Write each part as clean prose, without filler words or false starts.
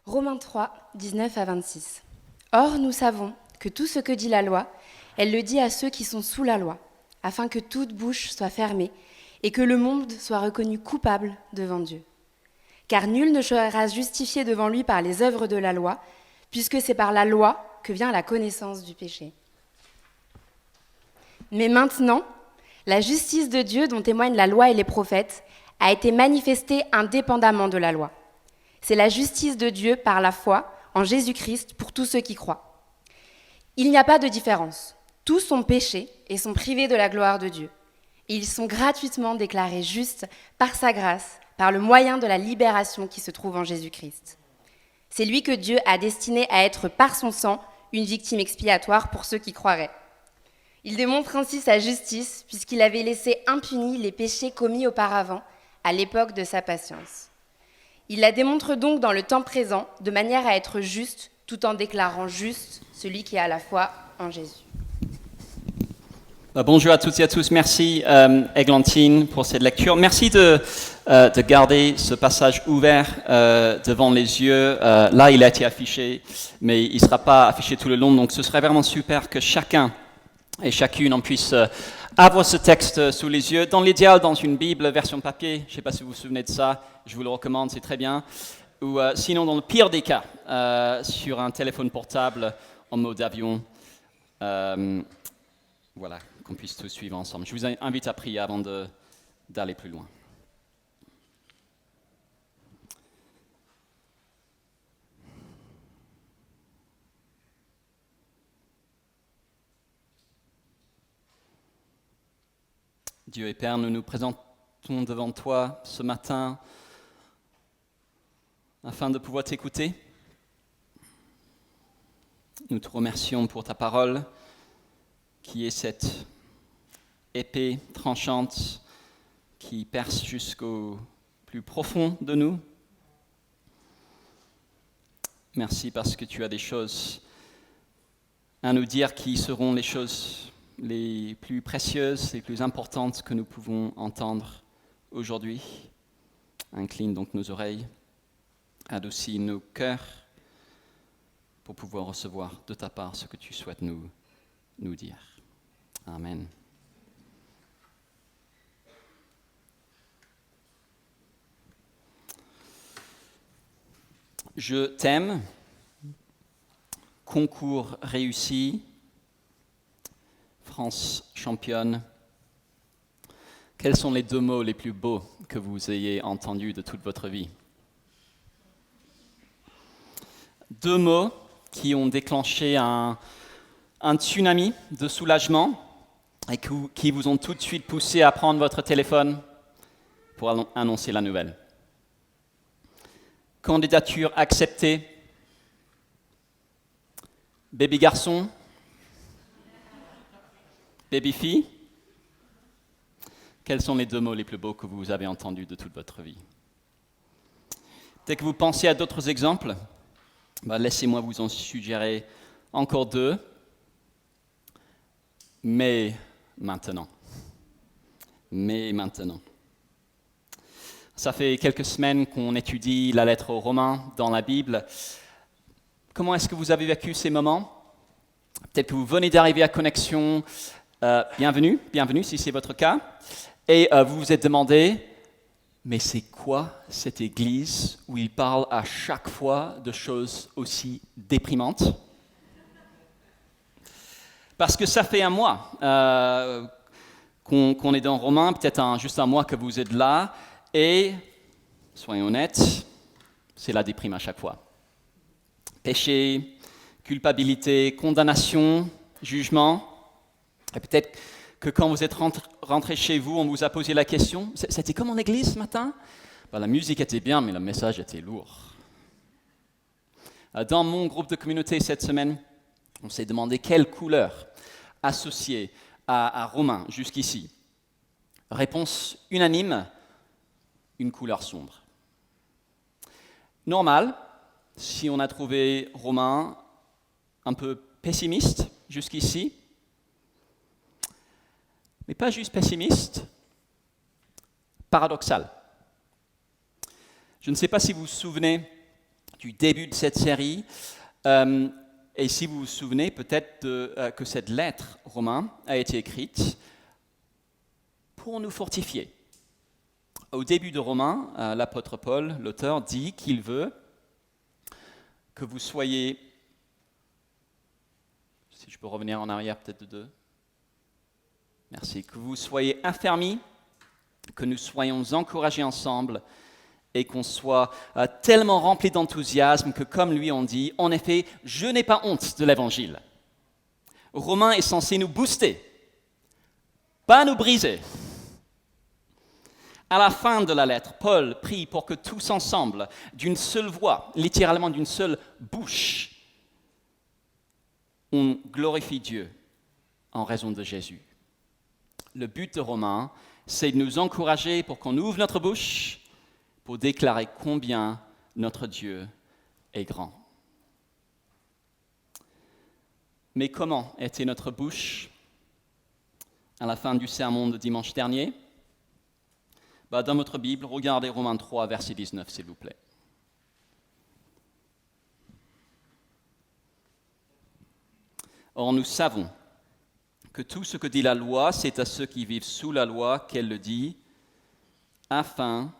Romains 3, 19 à 26. Or, nous savons que tout ce que dit la loi, elle le dit à ceux qui sont sous la loi, afin que toute bouche soit fermée et que le monde soit reconnu coupable devant Dieu. Car nul ne sera justifié devant lui par les œuvres de la loi, puisque c'est par la loi que vient la connaissance du péché. Mais maintenant, la justice de Dieu dont témoignent la loi et les prophètes a été manifestée indépendamment de la loi. C'est la justice de Dieu par la foi en Jésus-Christ pour tous ceux qui croient. Il n'y a pas de différence. Tous sont péchés et sont privés de la gloire de Dieu. Et ils sont gratuitement déclarés justes par sa grâce, par le moyen de la libération qui se trouve en Jésus-Christ. C'est lui que Dieu a destiné à être par son sang une victime expiatoire pour ceux qui croiraient. Il démontre ainsi sa justice puisqu'il avait laissé impunis les péchés commis auparavant à l'époque de sa patience. Il la démontre donc dans le temps présent de manière à être juste tout en déclarant juste celui qui a la foi en Jésus. Bonjour à toutes et à tous. Merci Églantine pour cette lecture. Merci de garder ce passage ouvert devant les yeux. Là, il a été affiché, mais il ne sera pas affiché tout le long. Donc, ce serait vraiment super que chacun et chacune en puisse avoir ce texte sous les yeux. Dans l'idéal, dans une Bible version papier. Je ne sais pas si vous vous souvenez de ça. Je vous le recommande, c'est très bien. Ou sinon, dans le pire des cas, sur un téléphone portable en mode avion. Voilà, qu'on puisse tous suivre ensemble. Je vous invite à prier avant d'aller plus loin. Dieu et Père, nous nous présentons devant toi ce matin afin de pouvoir t'écouter. Nous te remercions pour ta parole qui est cette épée tranchante qui perce jusqu'au plus profond de nous. Merci parce que tu as des choses à nous dire qui seront les choses les plus précieuses, les plus importantes que nous pouvons entendre aujourd'hui. Incline donc nos oreilles, adoucis nos cœurs pour pouvoir recevoir de ta part ce que tu souhaites nous dire. Amen. Je t'aime, concours réussi, France championne. Quels sont les deux mots les plus beaux que vous ayez entendus de toute votre vie? Deux mots qui ont déclenché un tsunami de soulagement et qui vous ont tout de suite poussé à prendre votre téléphone pour annoncer la nouvelle. Candidature acceptée. Bébé garçon. Bébé fille. Quels sont les deux mots les plus beaux que vous avez entendus de toute votre vie? Dès que vous pensez à d'autres exemples, laissez-moi vous en suggérer encore deux. Mais maintenant. Ça fait quelques semaines qu'on étudie la lettre aux Romains dans la Bible. Comment est-ce que vous avez vécu ces moments? Peut-être que vous venez d'arriver à Connexion. Bienvenue si c'est votre cas. Et vous vous êtes demandé, mais c'est quoi cette église où il parle à chaque fois de choses aussi déprimantes? Parce que ça fait un mois qu'on est dans Romains, peut-être juste un mois que vous êtes là, et, soyons honnêtes, c'est la déprime à chaque fois. Péché, culpabilité, condamnation, jugement. Et peut-être que quand vous êtes rentré chez vous, on vous a posé la question, c'était comme en église ce matin? La musique était bien, mais le message était lourd. Dans mon groupe de communauté cette semaine, on s'est demandé quelle couleur associée à Romains jusqu'ici. Réponse unanime, une couleur sombre. Normal, si on a trouvé Romains un peu pessimiste jusqu'ici, mais pas juste pessimiste, paradoxal. Je ne sais pas si vous vous souvenez du début de cette série. Et si vous vous souvenez peut-être que cette lettre romaine a été écrite pour nous fortifier. Au début de Romains, l'apôtre Paul, l'auteur, dit qu'il veut que vous soyez, si je peux revenir en arrière peut-être de 2, merci, que vous soyez affermis, que nous soyons encouragés ensemble et qu'on soit tellement remplis d'enthousiasme que, comme lui on dit, en effet, je n'ai pas honte de l'évangile. Romain est censé nous booster, pas nous briser. À la fin de la lettre, Paul prie pour que tous ensemble, d'une seule voix, littéralement d'une seule bouche, on glorifie Dieu en raison de Jésus. Le but de Romains, c'est de nous encourager pour qu'on ouvre notre bouche pour déclarer combien notre Dieu est grand. Mais comment était notre bouche à la fin du sermon de dimanche dernier? Dans votre Bible, regardez Romains 3, verset 19, s'il vous plaît. Or, nous savons que tout ce que dit la loi, c'est à ceux qui vivent sous la loi qu'elle le dit, afin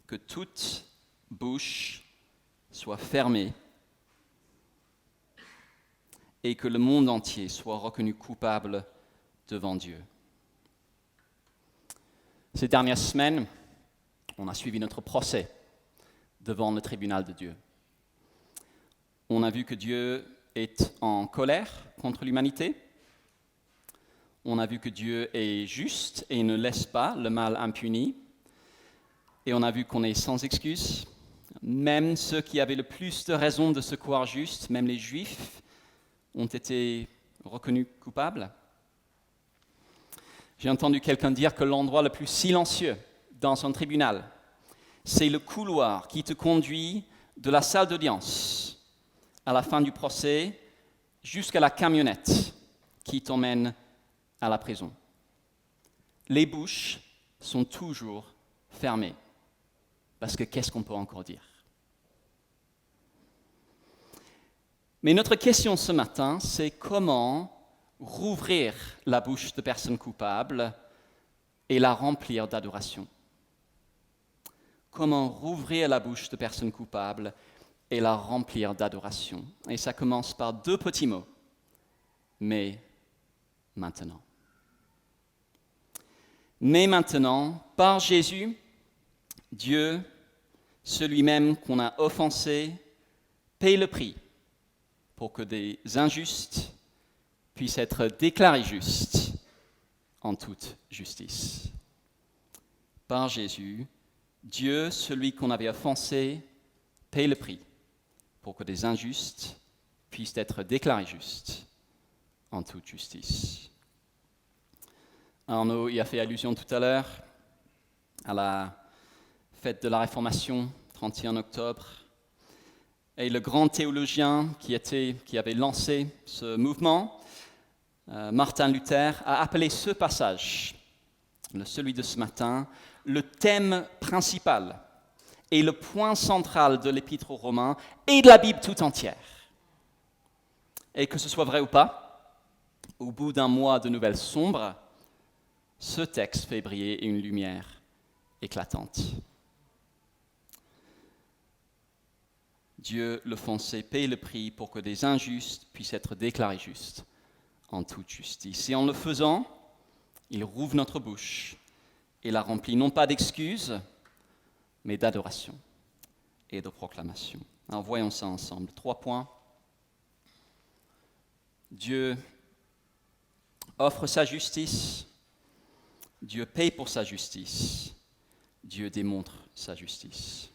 que toute bouche soit fermée et que le monde entier soit reconnu coupable devant Dieu. Ces dernières semaines, on a suivi notre procès devant le tribunal de Dieu. On a vu que Dieu est en colère contre l'humanité. On a vu que Dieu est juste et ne laisse pas le mal impuni. Et on a vu qu'on est sans excuse. Même ceux qui avaient le plus de raisons de se croire justes, même les Juifs, ont été reconnus coupables. J'ai entendu quelqu'un dire que l'endroit le plus silencieux dans un tribunal, c'est le couloir qui te conduit de la salle d'audience à la fin du procès jusqu'à la camionnette qui t'emmène à la prison. Les bouches sont toujours fermées. Parce que qu'est-ce qu'on peut encore dire? Mais notre question ce matin, c'est comment rouvrir la bouche de personnes coupables et la remplir d'adoration. Comment rouvrir la bouche de personnes coupables et la remplir d'adoration. Et ça commence par 2 petits mots. Mais maintenant. Mais maintenant, par Jésus, Dieu, celui même qu'on a offensé, paye le prix pour que des injustes puissent être déclarés justes en toute justice. Par Jésus, Dieu, celui qu'on avait offensé, paye le prix pour que des injustes puissent être déclarés justes en toute justice. Arnaud y a fait allusion tout à l'heure à la fête de la Réformation, 31 octobre. Et le grand théologien qui avait lancé ce mouvement, Martin Luther, a appelé ce passage, celui de ce matin, le thème principal et le point central de l'Épître aux Romains et de la Bible tout entière. Et que ce soit vrai ou pas, au bout d'un mois de nouvelles sombres, ce texte fait briller une lumière éclatante. Dieu, l'offensé, paye le prix pour que des injustes puissent être déclarés justes en toute justice. Et en le faisant, il rouvre notre bouche et la remplit non pas d'excuses, mais d'adoration et de proclamation. Alors voyons ça ensemble. 3 points. Dieu offre sa justice, Dieu paye pour sa justice, Dieu démontre sa justice.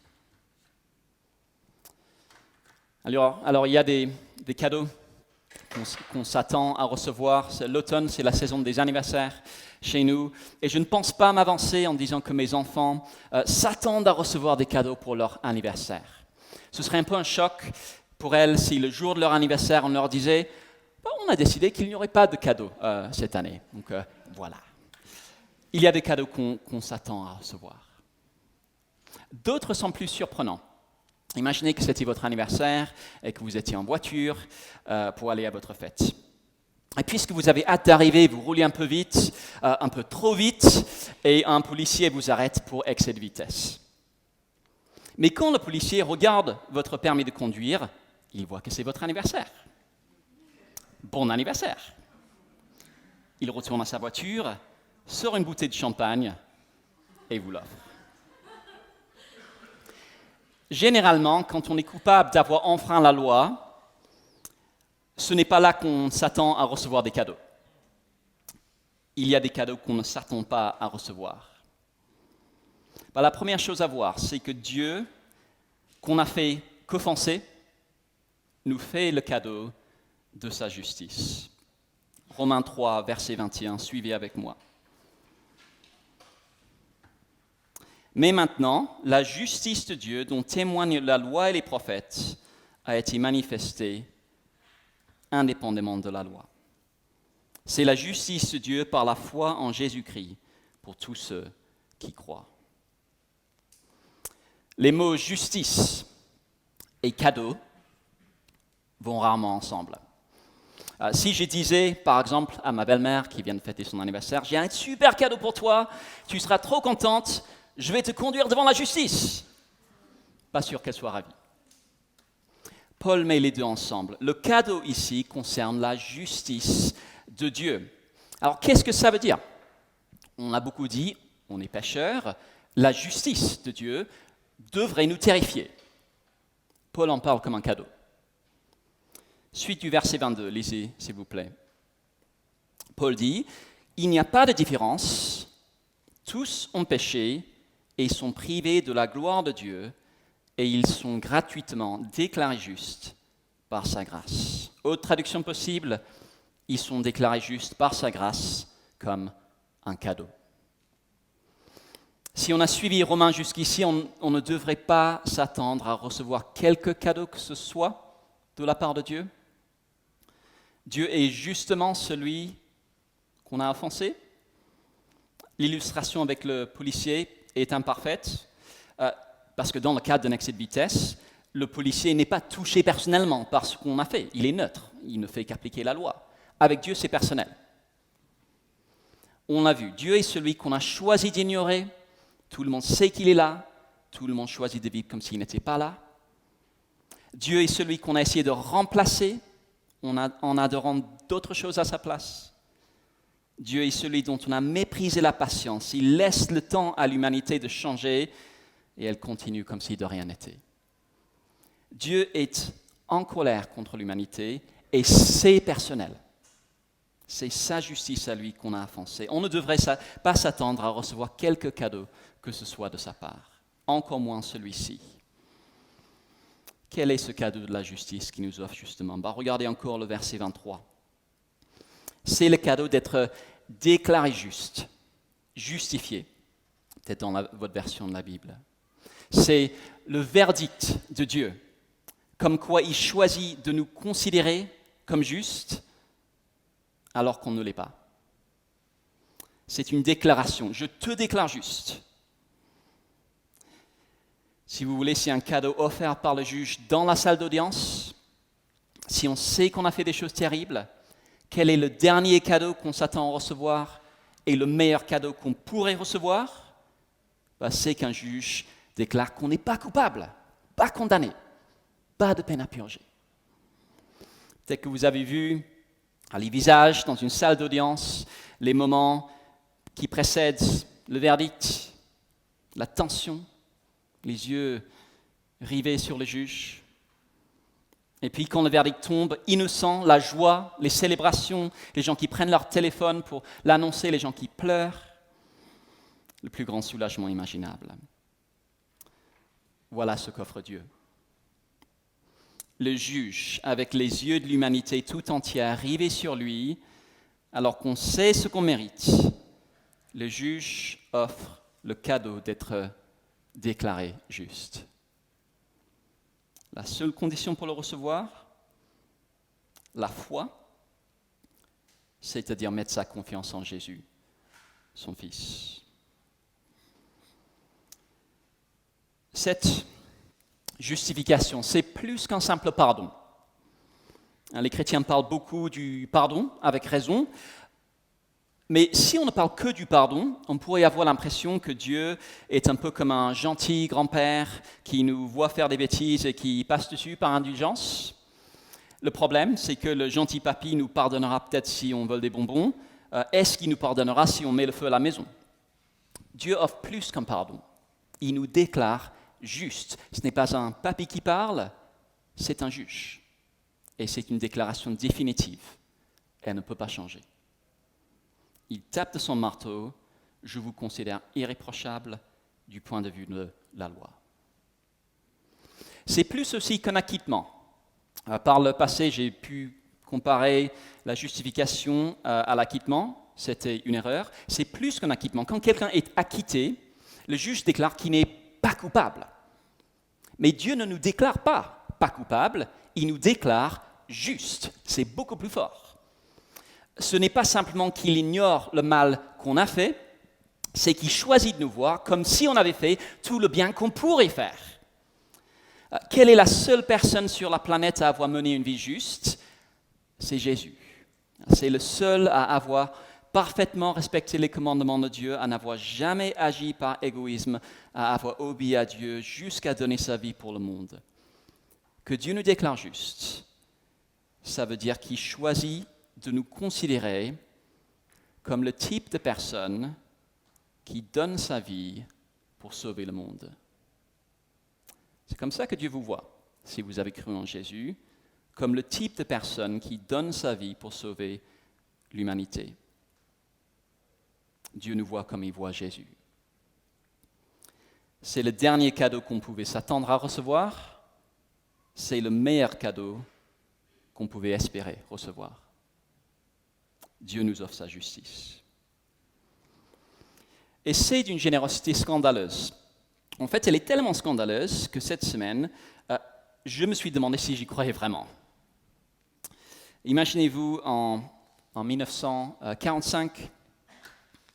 Alors il y a des cadeaux qu'on s'attend à recevoir. L'automne, c'est la saison des anniversaires chez nous. Et je ne pense pas m'avancer en disant que mes enfants s'attendent à recevoir des cadeaux pour leur anniversaire. Ce serait un peu un choc pour elles si le jour de leur anniversaire, on leur disait « On a décidé qu'il n'y aurait pas de cadeaux cette année. » Donc voilà. Il y a des cadeaux qu'on s'attend à recevoir. D'autres sont plus surprenants. Imaginez que c'était votre anniversaire et que vous étiez en voiture pour aller à votre fête. Et puisque vous avez hâte d'arriver, vous roulez un peu vite, un peu trop vite, et un policier vous arrête pour excès de vitesse. Mais quand le policier regarde votre permis de conduire, il voit que c'est votre anniversaire. Bon anniversaire. Il retourne à sa voiture, sort une bouteille de champagne et vous l'offre. Généralement, quand on est coupable d'avoir enfreint la loi, ce n'est pas là qu'on s'attend à recevoir des cadeaux. Il y a des cadeaux qu'on ne s'attend pas à recevoir. La première chose à voir, c'est que Dieu, qu'on a fait qu'offenser, nous fait le cadeau de sa justice. Romains 3, verset 21, suivez avec moi. Mais maintenant, la justice de Dieu, dont témoignent la loi et les prophètes, a été manifestée indépendamment de la loi. C'est la justice de Dieu par la foi en Jésus-Christ pour tous ceux qui croient. Les mots justice et cadeau vont rarement ensemble. Si je disais, par exemple, à ma belle-mère qui vient de fêter son anniversaire, j'ai un super cadeau pour toi, tu seras trop contente, je vais te conduire devant la justice. Pas sûr qu'elle soit ravie. Paul met les deux ensemble. Le cadeau ici concerne la justice de Dieu. Alors, qu'est-ce que ça veut dire? On a beaucoup dit, on est pécheurs, la justice de Dieu devrait nous terrifier. Paul en parle comme un cadeau. Suite du verset 22, lisez s'il vous plaît. Paul dit, « Il n'y a pas de différence, tous ont péché et sont privés de la gloire de Dieu, et ils sont gratuitement déclarés justes par sa grâce. » Autre traduction possible, ils sont déclarés justes par sa grâce comme un cadeau. Si on a suivi Romains jusqu'ici, on ne devrait pas s'attendre à recevoir quelque cadeau que ce soit de la part de Dieu. Dieu est justement celui qu'on a offensé. L'illustration avec le policier est imparfaite, parce que dans le cadre d'un excès de vitesse, le policier n'est pas touché personnellement par ce qu'on a fait. Il est neutre, il ne fait qu'appliquer la loi. Avec Dieu, c'est personnel. On l'a vu, Dieu est celui qu'on a choisi d'ignorer. Tout le monde sait qu'il est là. Tout le monde choisit de vivre comme s'il n'était pas là. Dieu est celui qu'on a essayé de remplacer en adorant d'autres choses à sa place. Dieu est celui dont on a méprisé la patience. Il laisse le temps à l'humanité de changer et elle continue comme si de rien n'était. Dieu est en colère contre l'humanité et c'est personnel. C'est sa justice à lui qu'on a offensé. On ne devrait pas s'attendre à recevoir quelque cadeau que ce soit de sa part, encore moins celui-ci. Quel est ce cadeau de la justice qu'il nous offre justement? Regardez encore le verset 23. C'est le cadeau d'être déclaré juste, justifié, peut-être dans votre version de la Bible. C'est le verdict de Dieu, comme quoi il choisit de nous considérer comme justes alors qu'on ne l'est pas. C'est une déclaration. Je te déclare juste. Si vous voulez, c'est un cadeau offert par le juge dans la salle d'audience. Si on sait qu'on a fait des choses terribles, quel est le dernier cadeau qu'on s'attend à recevoir et le meilleur cadeau qu'on pourrait recevoir? C'est qu'un juge déclare qu'on n'est pas coupable, pas condamné, pas de peine à purger. Peut-être que vous avez vu les visages dans une salle d'audience, les moments qui précèdent le verdict, la tension, les yeux rivés sur le juge. Et puis quand le verdict tombe, innocent, la joie, les célébrations, les gens qui prennent leur téléphone pour l'annoncer, les gens qui pleurent, le plus grand soulagement imaginable. Voilà ce qu'offre Dieu. Le juge, avec les yeux de l'humanité tout entière rivés sur lui, alors qu'on sait ce qu'on mérite, le juge offre le cadeau d'être déclaré juste. La seule condition pour le recevoir, la foi, c'est-à-dire mettre sa confiance en Jésus, son Fils. Cette Justification, c'est plus qu'un simple pardon. Les chrétiens parlent beaucoup du pardon, avec raison, mais si on ne parle que du pardon, on pourrait avoir l'impression que Dieu est un peu comme un gentil grand-père qui nous voit faire des bêtises et qui passe dessus par indulgence. Le problème, c'est que le gentil papy nous pardonnera peut-être si on vole des bonbons. Est-ce qu'il nous pardonnera si on met le feu à la maison? Dieu offre plus qu'un pardon. Il nous déclare juste. Ce n'est pas un papy qui parle, c'est un juge. Et c'est une déclaration définitive. Elle ne peut pas changer. Il tape de son marteau, je vous considère irréprochable du point de vue de la loi. C'est plus aussi qu'un acquittement. Par le passé, j'ai pu comparer la justification à l'acquittement. C'était une erreur. C'est plus qu'un acquittement. Quand quelqu'un est acquitté, le juge déclare qu'il n'est pas coupable. Mais Dieu ne nous déclare pas coupable, il nous déclare juste. C'est beaucoup plus fort. Ce n'est pas simplement qu'il ignore le mal qu'on a fait, c'est qu'il choisit de nous voir comme si on avait fait tout le bien qu'on pourrait faire. Quelle est la seule personne sur la planète à avoir mené une vie juste? C'est Jésus. C'est le seul à avoir parfaitement respecté les commandements de Dieu, à n'avoir jamais agi par égoïsme, à avoir obéi à Dieu jusqu'à donner sa vie pour le monde. Que Dieu nous déclare juste, ça veut dire qu'il choisit de nous considérer comme le type de personne qui donne sa vie pour sauver le monde. C'est comme ça que Dieu vous voit, si vous avez cru en Jésus, comme le type de personne qui donne sa vie pour sauver l'humanité. Dieu nous voit comme il voit Jésus. C'est le dernier cadeau qu'on pouvait s'attendre à recevoir. C'est le meilleur cadeau qu'on pouvait espérer recevoir. Dieu nous offre sa justice. Et c'est d'une générosité scandaleuse. En fait, elle est tellement scandaleuse que cette semaine, je me suis demandé si j'y croyais vraiment. Imaginez-vous en 1945,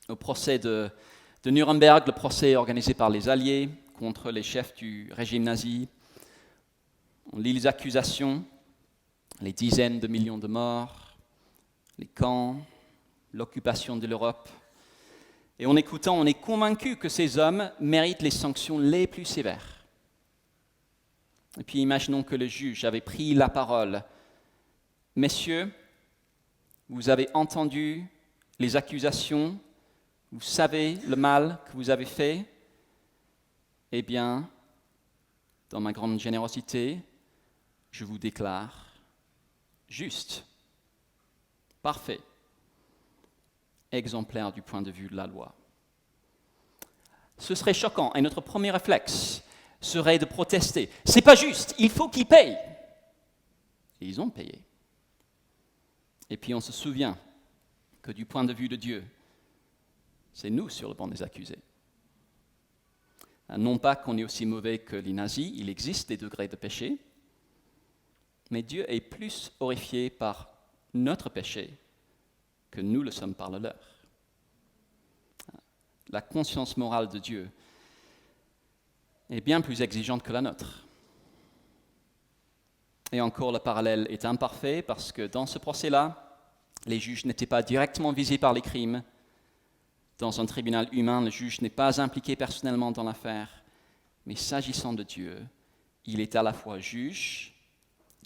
au procès de Nuremberg, le procès organisé par les Alliés contre les chefs du régime nazi. On lit les accusations, les dizaines de millions de morts, les camps, l'occupation de l'Europe. Et en écoutant, on est convaincu que ces hommes méritent les sanctions les plus sévères. Et puis imaginons que le juge avait pris la parole. Messieurs, vous avez entendu les accusations, vous savez le mal que vous avez fait. Eh bien, dans ma grande générosité, je vous déclare juste. Parfait. Exemplaire du point de vue de la loi. Ce serait choquant et notre premier réflexe serait de protester. C'est pas juste, il faut qu'ils payent. Et ils ont payé. Et puis on se souvient que du point de vue de Dieu, c'est nous sur le banc des accusés. Non pas qu'on est aussi mauvais que les nazis, il existe des degrés de péché, mais Dieu est plus horrifié par notre péché que nous le sommes par le leur. La conscience morale de Dieu est bien plus exigeante que la nôtre. Et encore, le parallèle est imparfait parce que dans ce procès-là, les juges n'étaient pas directement visés par les crimes. Dans un tribunal humain, le juge n'est pas impliqué personnellement dans l'affaire, mais s'agissant de Dieu, il est à la fois juge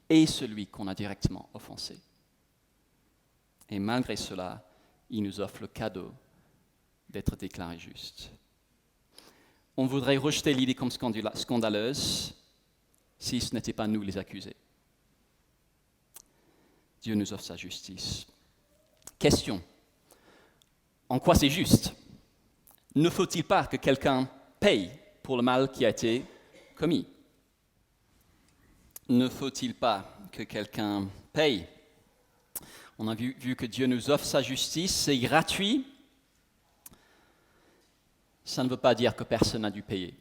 et celui qu'on a directement offensé. Et malgré cela, il nous offre le cadeau d'être déclaré juste. On voudrait rejeter l'idée comme scandaleuse si ce n'était pas nous les accusés. Dieu nous offre sa justice. Question. En quoi c'est juste? Ne faut-il pas que quelqu'un paye pour le mal qui a été commis? Ne faut-il pas que quelqu'un paye? On a vu que Dieu nous offre sa justice, c'est gratuit. Ça ne veut pas dire que personne n'a dû payer.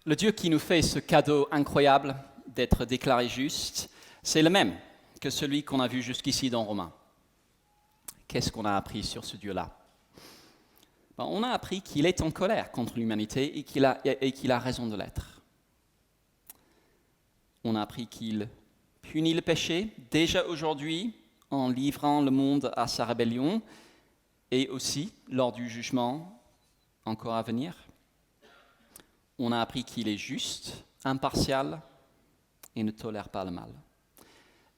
Le Dieu qui nous fait ce cadeau incroyable d'être déclaré juste, c'est le même que celui qu'on a vu jusqu'ici dans Romains. Qu'est-ce qu'on a appris sur ce Dieu-là? On a appris qu'il est en colère contre l'humanité et qu'il a raison de l'être. On a appris qu'il punit le péché déjà aujourd'hui en livrant le monde à sa rébellion et aussi lors du jugement encore à venir. On a appris qu'il est juste, impartial et ne tolère pas le mal.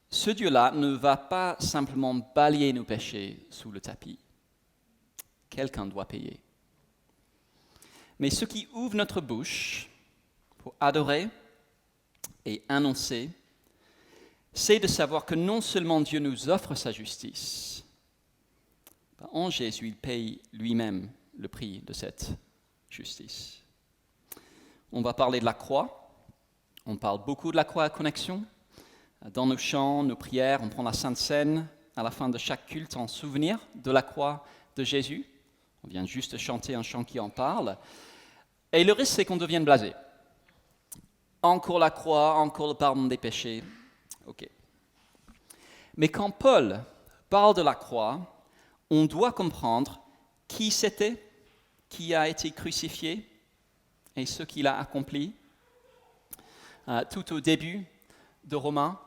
Ce Dieu-là ne va pas simplement balayer nos péchés sous le tapis. Quelqu'un doit payer. Mais ce qui ouvre notre bouche pour adorer et annoncer, c'est de savoir que non seulement Dieu nous offre sa justice, en Jésus, il paye lui-même le prix de cette justice. On va parler de la croix. On parle beaucoup de la croix à Connexion. Dans nos chants, nos prières, on prend la Sainte Seine à la fin de chaque culte en souvenir de la croix de Jésus. On vient juste de chanter un chant qui en parle. Et le risque, c'est qu'on devienne blasé. Encore la croix, encore le pardon des péchés. Ok. Mais quand Paul parle de la croix, on doit comprendre qui c'était, qui a été crucifié et ce qu'il a accompli. Tout au début de Romains,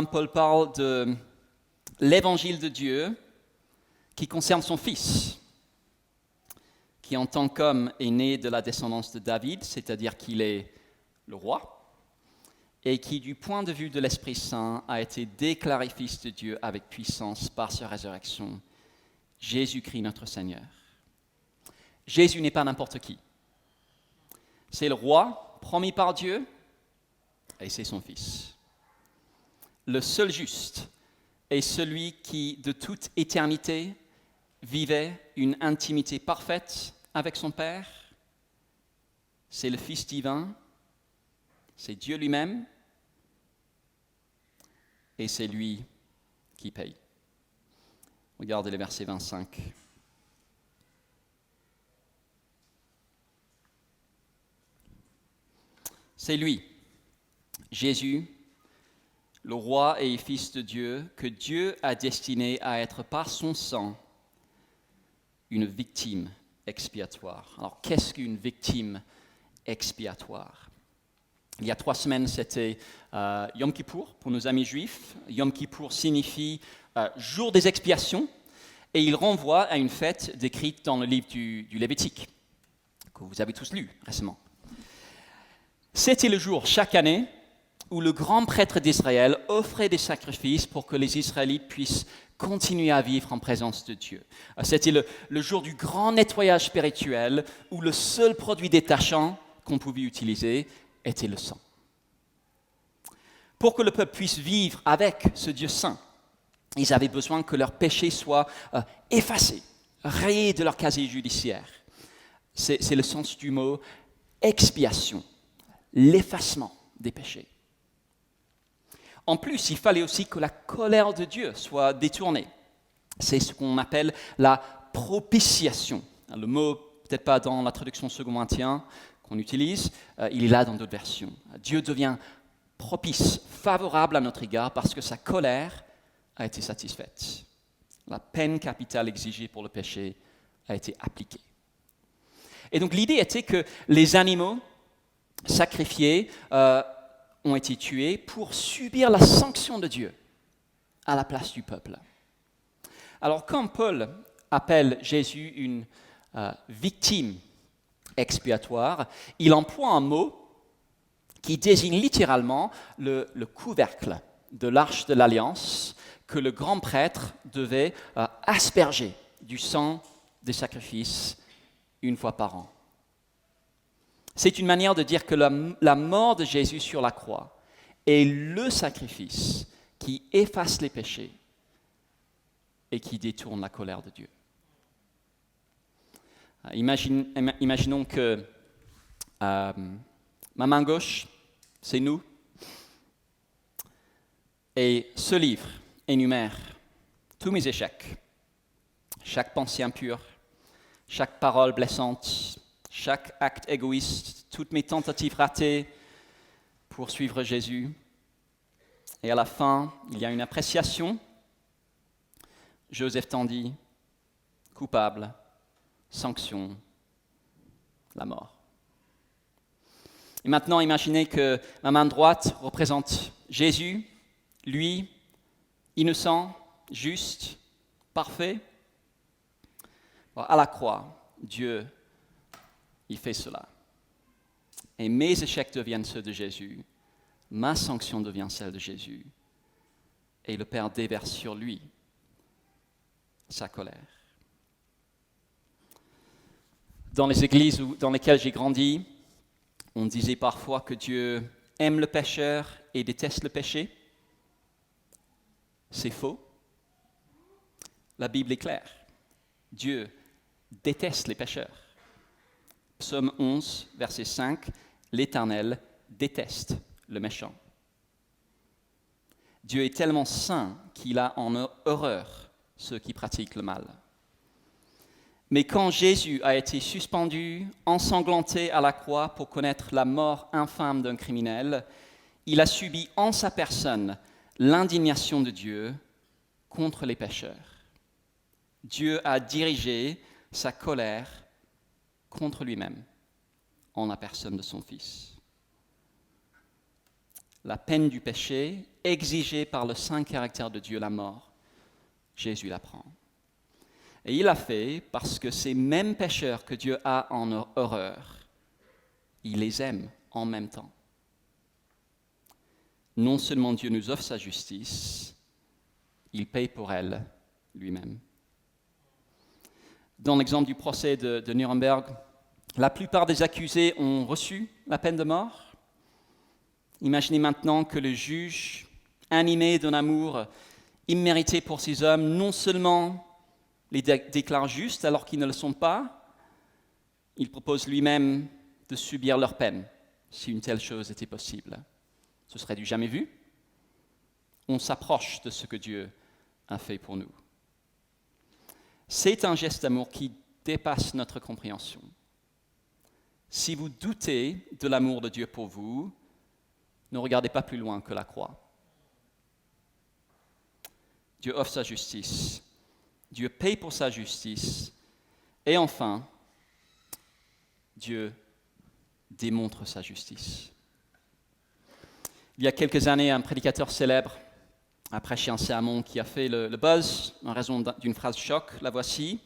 Paul parle de l'évangile de Dieu qui concerne son Fils, qui en tant qu'homme est né de la descendance de David, c'est-à-dire qu'il est le roi, et qui, du point de vue de l'Esprit Saint, a été déclaré Fils de Dieu avec puissance par sa résurrection, Jésus-Christ notre Seigneur. Jésus n'est pas n'importe qui. C'est le roi promis par Dieu, et c'est son Fils. Le seul juste est celui qui, de toute éternité, vivait une intimité parfaite avec son Père. C'est le Fils divin, c'est Dieu lui-même, et c'est lui qui paye. Regardez le verset 25. C'est lui, Jésus, le roi et fils de Dieu, que Dieu a destiné à être par son sang une victime expiatoire. Alors, qu'est-ce qu'une victime expiatoire? Il y a 3 semaines, c'était Yom Kippour pour nos amis juifs. Yom Kippour signifie jour des expiations, et il renvoie à une fête décrite dans le livre du Lévitique, que vous avez tous lu récemment. C'était le jour, chaque année, où le grand prêtre d'Israël offrait des sacrifices pour que les Israélites puissent continuer à vivre en présence de Dieu. C'était le jour du grand nettoyage spirituel, où le seul produit détachant qu'on pouvait utiliser était le sang. Pour que le peuple puisse vivre avec ce Dieu saint, ils avaient besoin que leurs péchés soient effacés, rayés de leur casier judiciaire. C'est le sens du mot expiation, l'effacement des péchés. En plus, il fallait aussi que la colère de Dieu soit détournée. C'est ce qu'on appelle la propitiation. Le mot, peut-être pas dans la traduction second-corinthienne qu'on utilise, il est là dans d'autres versions. Dieu devient propice, favorable à notre égard parce que sa colère a été satisfaite. La peine capitale exigée pour le péché a été appliquée. Et donc l'idée était que les animaux sacrifiés ont été tués pour subir la sanction de Dieu à la place du peuple. Alors quand Paul appelle Jésus une victime expiatoire, il emploie un mot qui désigne littéralement le couvercle de l'arche de l'Alliance que le grand prêtre devait asperger du sang des sacrifices une fois par an. C'est une manière de dire que la mort de Jésus sur la croix est le sacrifice qui efface les péchés et qui détourne la colère de Dieu. Imaginons que ma main gauche, c'est nous, et ce livre énumère tous mes échecs, chaque pensée impure, chaque parole blessante, chaque acte égoïste, toutes mes tentatives ratées pour suivre Jésus. Et à la fin, il y a une appréciation. Joseph Tandy, coupable, sanction, la mort. Et maintenant, imaginez que ma main droite représente Jésus, lui, innocent, juste, parfait. Bon, à la croix, Dieu, il fait cela. Et mes échecs deviennent ceux de Jésus, ma sanction devient celle de Jésus, et le Père déverse sur lui sa colère. Dans les églises dans lesquelles j'ai grandi, on disait parfois que Dieu aime le pécheur et déteste le péché. C'est faux. La Bible est claire. Dieu déteste les pécheurs. Psaume 11, verset 5, l'Éternel déteste le méchant. Dieu est tellement saint qu'il a en horreur ceux qui pratiquent le mal. Mais quand Jésus a été suspendu, ensanglanté à la croix pour connaître la mort infâme d'un criminel, il a subi en sa personne l'indignation de Dieu contre les pécheurs. Dieu a dirigé sa colère contre lui-même en la personne de son Fils. La peine du péché, exigée par le saint caractère de Dieu, la mort, Jésus la prend. Et il l'a fait parce que ces mêmes pécheurs que Dieu a en horreur, il les aime en même temps. Non seulement Dieu nous offre sa justice, il paye pour elle lui-même. Dans l'exemple du procès de Nuremberg, la plupart des accusés ont reçu la peine de mort. Imaginez maintenant que le juge, animé d'un amour immérité pour ces hommes, non seulement les déclare justes alors qu'ils ne le sont pas, il propose lui-même de subir leur peine, si une telle chose était possible. Ce serait du jamais vu. On s'approche de ce que Dieu a fait pour nous. C'est un geste d'amour qui dépasse notre compréhension. Si vous doutez de l'amour de Dieu pour vous, ne regardez pas plus loin que la croix. Dieu offre sa justice. Dieu paye pour sa justice. Et enfin, Dieu démontre sa justice. Il y a quelques années, un prédicateur célèbre a prêché un sermon qui a fait le buzz en raison d'une phrase choc. La voici.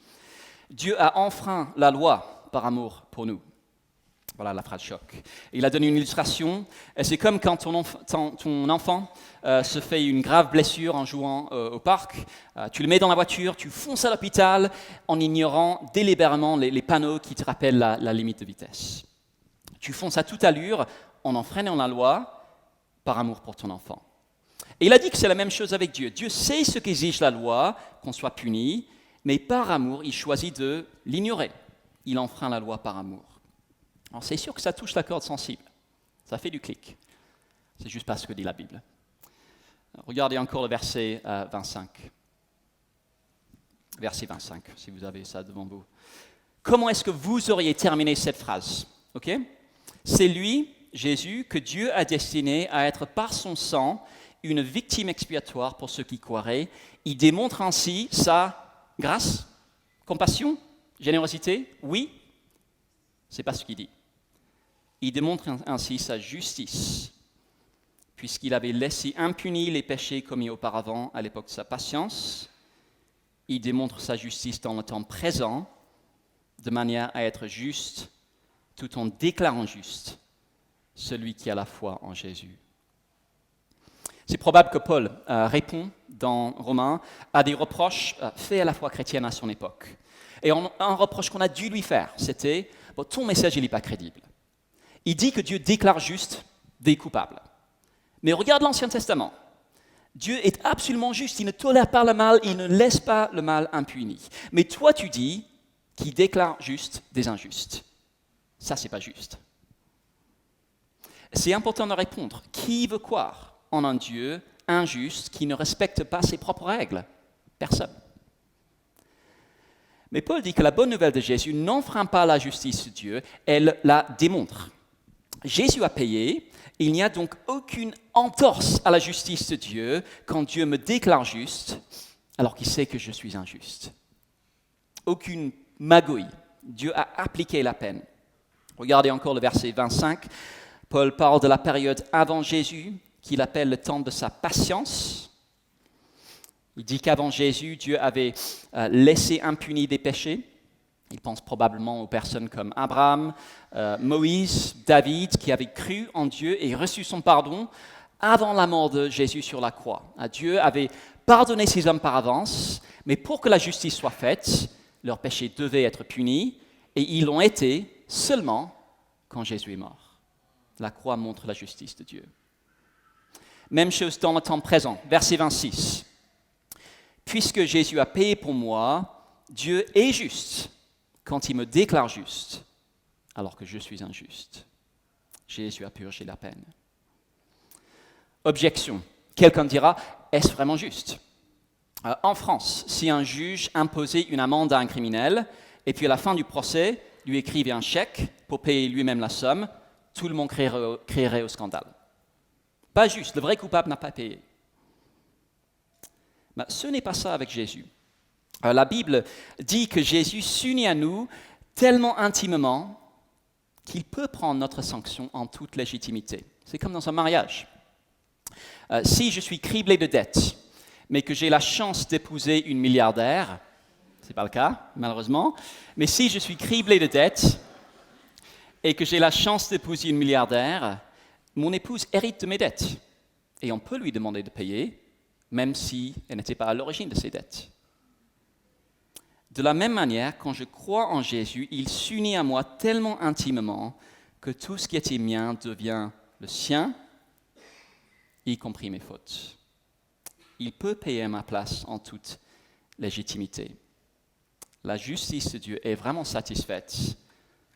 Dieu a enfreint la loi par amour pour nous. Voilà la phrase choc. Il a donné une illustration. C'est comme quand ton enfant se fait une grave blessure en jouant au parc. Tu le mets dans la voiture, tu fonces à l'hôpital en ignorant délibérément les panneaux qui te rappellent la limite de vitesse. Tu fonces à toute allure en enfreignant la loi par amour pour ton enfant. Et il a dit que c'est la même chose avec Dieu. Dieu sait ce qu'exige la loi, qu'on soit puni, mais par amour, il choisit de l'ignorer. Il enfreint la loi par amour. Alors c'est sûr que ça touche la corde sensible. Ça fait du clic. C'est juste pas ce que dit la Bible. Regardez encore le verset 25. Verset 25, si vous avez ça devant vous. Comment est-ce que vous auriez terminé cette phrase? Okay? C'est lui, Jésus, que Dieu a destiné à être par son sang une victime expiatoire pour ceux qui croiraient. Il démontre ainsi sa grâce, compassion, générosité. Oui, c'est pas ce qu'il dit. Il démontre ainsi sa justice, puisqu'il avait laissé impunis les péchés commis auparavant à l'époque de sa patience. Il démontre sa justice dans le temps présent, de manière à être juste, tout en déclarant juste celui qui a la foi en Jésus. C'est probable que Paul répond dans Romains à des reproches faits à la foi chrétienne à son époque. Et un reproche qu'on a dû lui faire, c'était « ton message, il n'est pas crédible ». Il dit que Dieu déclare juste des coupables. Mais regarde l'Ancien Testament. Dieu est absolument juste, il ne tolère pas le mal, il ne laisse pas le mal impuni. Mais toi, tu dis qu'il déclare juste des injustes. Ça, c'est pas juste. C'est important de répondre. Qui veut croire en un Dieu injuste qui ne respecte pas ses propres règles? Personne. Mais Paul dit que la bonne nouvelle de Jésus n'enfreint pas la justice de Dieu, elle la démontre. Jésus a payé, il n'y a donc aucune entorse à la justice de Dieu quand Dieu me déclare juste, alors qu'il sait que je suis injuste. Aucune magouille. Dieu a appliqué la peine. Regardez encore le verset 25. Paul parle de la période avant Jésus, qu'il appelle le temps de sa patience. Il dit qu'avant Jésus, Dieu avait laissé impunis des péchés. Il pense probablement aux personnes comme Abraham, Moïse, David, qui avaient cru en Dieu et reçu son pardon avant la mort de Jésus sur la croix. Dieu avait pardonné ces hommes par avance, mais pour que la justice soit faite, leurs péchés devaient être punis, et ils l'ont été seulement quand Jésus est mort. La croix montre la justice de Dieu. Même chose dans le temps présent, verset 26. Puisque Jésus a payé pour moi, Dieu est juste quand il me déclare juste, alors que je suis injuste. Jésus a purgé la peine. Objection. Quelqu'un dira, est-ce vraiment juste ? En France, si un juge imposait une amende à un criminel, et puis à la fin du procès, lui écrivait un chèque pour payer lui-même la somme, tout le monde crierait au scandale. Pas juste, le vrai coupable n'a pas payé. Mais ce n'est pas ça avec Jésus. La Bible dit que Jésus s'unit à nous tellement intimement qu'il peut prendre notre sanction en toute légitimité. C'est comme dans un mariage. Si je suis criblé de dettes, mais que j'ai la chance d'épouser une milliardaire, ce n'est pas le cas, malheureusement, mais si je suis criblé de dettes et que j'ai la chance d'épouser une milliardaire, mon épouse hérite de mes dettes. Et on peut lui demander de payer, même si elle n'était pas à l'origine de ces dettes. De la même manière, quand je crois en Jésus, il s'unit à moi tellement intimement que tout ce qui était mien devient le sien, y compris mes fautes. Il peut payer à ma place en toute légitimité. La justice de Dieu est vraiment satisfaite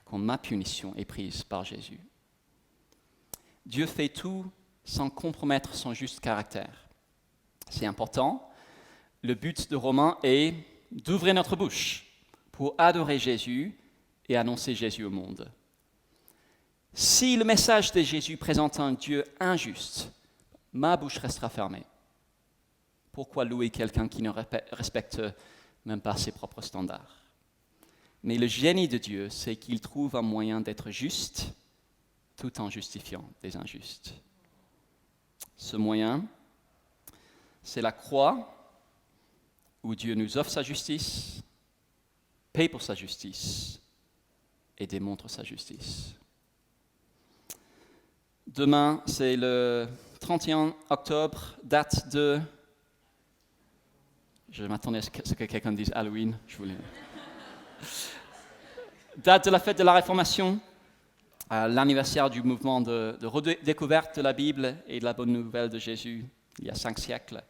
quand ma punition est prise par Jésus. Dieu fait tout sans compromettre son juste caractère. C'est important. Le but de Romains est d'ouvrir notre bouche pour adorer Jésus et annoncer Jésus au monde. Si le message de Jésus présente un Dieu injuste, ma bouche restera fermée. Pourquoi louer quelqu'un qui ne respecte même pas ses propres standards ? Mais le génie de Dieu, c'est qu'il trouve un moyen d'être juste tout en justifiant des injustes. Ce moyen, c'est la croix où Dieu nous offre sa justice, paye pour sa justice et démontre sa justice. Demain, c'est le 31 octobre, date de... Je m'attendais à ce que quelqu'un dise Halloween. Date de la fête de la Réformation, l'anniversaire du mouvement de redécouverte de la Bible et de la bonne nouvelle de Jésus, il y a 5 siècles.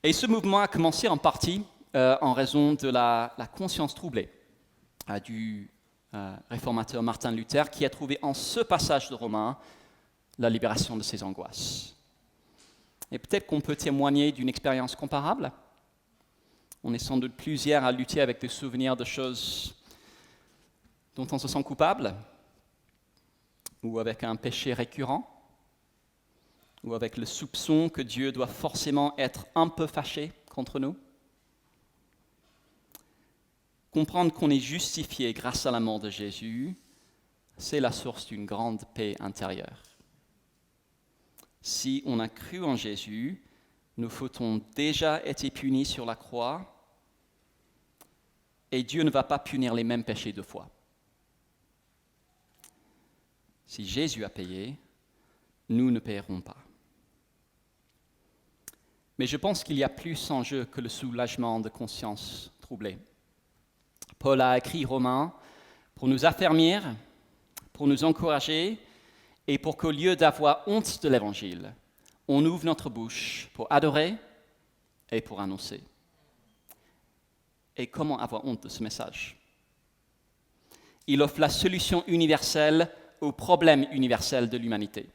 Et ce mouvement a commencé en partie en raison de la conscience troublée du réformateur Martin Luther, qui a trouvé en ce passage de Romains la libération de ses angoisses. Et peut-être qu'on peut témoigner d'une expérience comparable. On est sans doute plusieurs à lutter avec des souvenirs de choses dont on se sent coupable, ou avec un péché récurrent, ou avec le soupçon que Dieu doit forcément être un peu fâché contre nous. Comprendre qu'on est justifié grâce à la mort de Jésus, c'est la source d'une grande paix intérieure. Si on a cru en Jésus, nos fautes ont déjà été punies sur la croix, et Dieu ne va pas punir les mêmes péchés 2 fois. Si Jésus a payé, nous ne paierons pas. Mais je pense qu'il y a plus en jeu que le soulagement de conscience troublée. Paul a écrit Romains pour nous affermir, pour nous encourager, et pour qu'au lieu d'avoir honte de l'Évangile, on ouvre notre bouche pour adorer et pour annoncer. Et comment avoir honte de ce message ? Il offre la solution universelle au problème universel de l'humanité.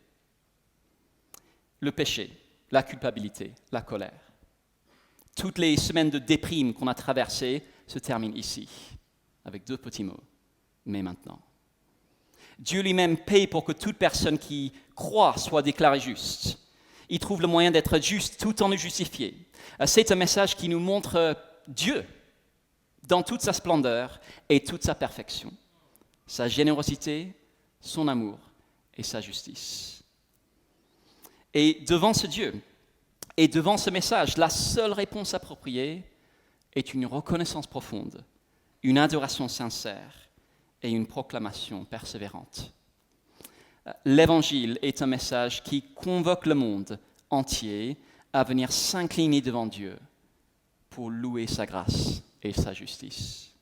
Le péché, la culpabilité, la colère. Toutes les semaines de déprime qu'on a traversées se terminent ici, avec 2 petits mots. Mais maintenant. Dieu lui-même paye pour que toute personne qui croit soit déclarée juste. Il trouve le moyen d'être juste tout en nous justifier. C'est un message qui nous montre Dieu dans toute sa splendeur et toute sa perfection. Sa générosité, son amour et sa justice. Et devant ce Dieu, et devant ce message, la seule réponse appropriée est une reconnaissance profonde, une adoration sincère et une proclamation persévérante. L'Évangile est un message qui convoque le monde entier à venir s'incliner devant Dieu pour louer sa grâce et sa justice.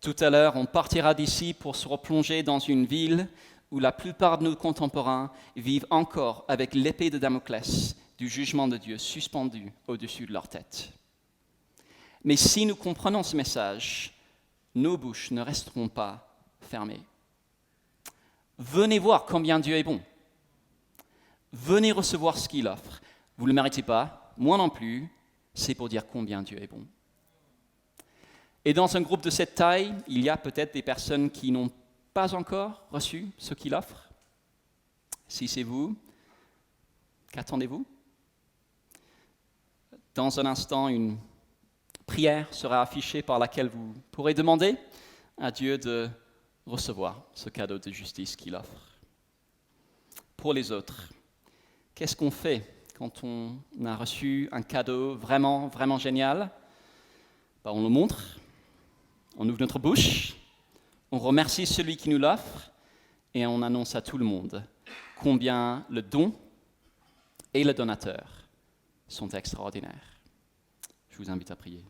Tout à l'heure, on partira d'ici pour se replonger dans une ville où la plupart de nos contemporains vivent encore avec l'épée de Damoclès du jugement de Dieu suspendue au-dessus de leur tête. Mais si nous comprenons ce message, nos bouches ne resteront pas fermées. Venez voir combien Dieu est bon. Venez recevoir ce qu'il offre. Vous ne le méritez pas, moi non plus, c'est pour dire combien Dieu est bon. Et dans un groupe de cette taille, il y a peut-être des personnes qui n'ont pas encore reçu ce qu'il offre. Si c'est vous, qu'attendez-vous? Dans un instant, une prière sera affichée par laquelle vous pourrez demander à Dieu de recevoir ce cadeau de justice qu'il offre. Pour les autres, qu'est-ce qu'on fait quand on a reçu un cadeau vraiment, vraiment génial? On le montre, on ouvre notre bouche, on remercie celui qui nous l'offre et on annonce à tout le monde combien le don et le donateur sont extraordinaires. Je vous invite à prier.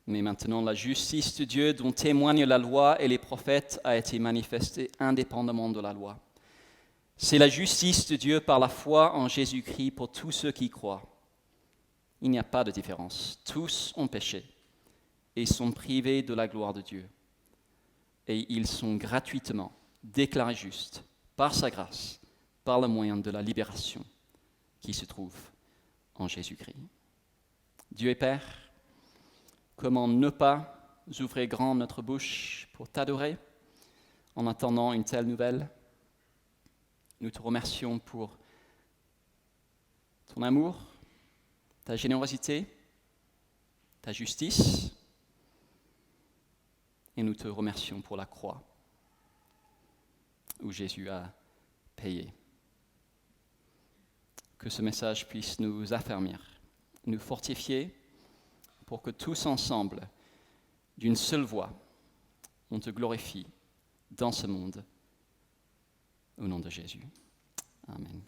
Mais maintenant, la justice de Dieu dont témoignent la loi et les prophètes a été manifestée indépendamment de la loi. C'est la justice de Dieu par la foi en Jésus-Christ pour tous ceux qui croient. Il n'y a pas de différence. Tous ont péché et sont privés de la gloire de Dieu. Et ils sont gratuitement déclarés justes par sa grâce, par le moyen de la libération qui se trouve en Jésus-Christ. Dieu est Père, comment ne pas ouvrir grand notre bouche pour t'adorer en attendant une telle nouvelle? Nous te remercions pour ton amour, ta générosité, ta justice, et nous te remercions pour la croix où Jésus a payé. Que ce message puisse nous affermir, nous fortifier, pour que tous ensemble, d'une seule voix, on te glorifie dans ce monde, au nom de Jésus. Amen.